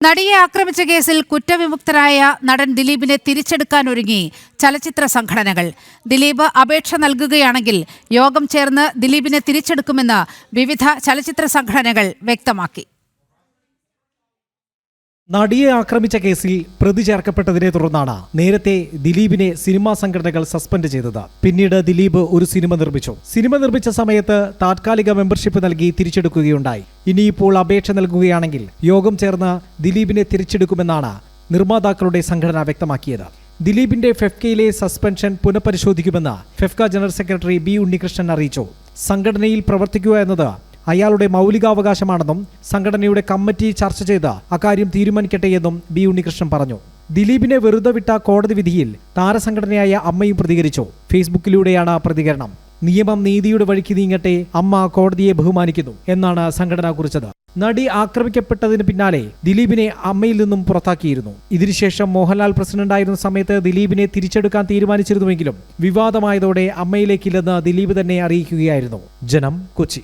നടിയെ ആക്രമിച്ച കേസിൽ കുറ്റവിമുക്തരായ നടൻ ദിലീപിനെ തിരിച്ചെടുക്കാനൊരുങ്ങി ചലച്ചിത്ര സംഘടനകൾ. ദിലീപ് അപേക്ഷ നൽകുകയാണെങ്കിൽ യോഗം ചേർന്ന് ദിലീപിനെ തിരിച്ചെടുക്കുമെന്ന് വിവിധ ചലച്ചിത്ര സംഘടനകൾ വ്യക്തമാക്കി. നടിയെ ആക്രമിച്ച കേസിൽ പ്രതി ചേർക്കപ്പെട്ടതിനെ തുടർന്നാണ് നേരത്തെ ദിലീപിനെ സിനിമാ സംഘടനകൾ സസ്പെൻഡ് ചെയ്തത്. പിന്നീട് ദിലീപ് ഒരു സിനിമ നിർമ്മിച്ചു. സിനിമ നിർമ്മിച്ച സമയത്ത് താത്കാലിക മെമ്പർഷിപ്പ് നൽകി തിരിച്ചെടുക്കുകയുണ്ടായി. ഇനിയിപ്പോൾ അപേക്ഷ നൽകുകയാണെങ്കിൽ യോഗം ചേർന്ന് ദിലീപിനെ തിരിച്ചെടുക്കുമെന്നാണ് നിർമ്മാതാക്കളുടെ സംഘടന വ്യക്തമാക്കിയത്. ദിലീപിന്റെ ഫെഫ്കയിലെ സസ്പെൻഷൻ പുനഃപരിശോധിക്കുമെന്ന് FEFKA general secretary B Unnikrishnan അറിയിച്ചു. സംഘടനയിൽ പ്രവർത്തിക്കുക എന്നത് അയാളുടെ മൗലികാവകാശമാണെന്നും സംഘടനയുടെ കമ്മിറ്റി ചർച്ച ചെയ്ത് അക്കാര്യം തീരുമാനിക്കട്ടെയെന്നും ബി ഉണ്ണികൃഷ്ണൻ പറഞ്ഞു. ദിലീപിനെ വെറുതെ വിട്ട കോടതി വിധിയിൽ താരസംഘടനയായ അമ്മയും പ്രതികരിച്ചു. ഫേസ്ബുക്കിലൂടെയാണ് പ്രതികരണം. നിയമം നീതിയുടെ വഴിക്ക് നീങ്ങട്ടെ, അമ്മ കോടതിയെ ബഹുമാനിക്കുന്നു എന്നാണ് സംഘടന കുറിച്ചത്. നടി ആക്രമിക്കപ്പെട്ടതിന് പിന്നാലെ ദിലീപിനെ അമ്മയിൽ നിന്നും പുറത്താക്കിയിരുന്നു. ഇതിനുശേഷം മോഹൻലാൽ പ്രസിഡന്റായിരുന്ന സമയത്ത് ദിലീപിനെ തിരിച്ചെടുക്കാൻ തീരുമാനിച്ചിരുന്നുവെങ്കിലും വിവാദമായതോടെ അമ്മയിലേക്കില്ലെന്ന് ദിലീപ് തന്നെ അറിയിക്കുകയായിരുന്നു. ജനം, കൊച്ചി.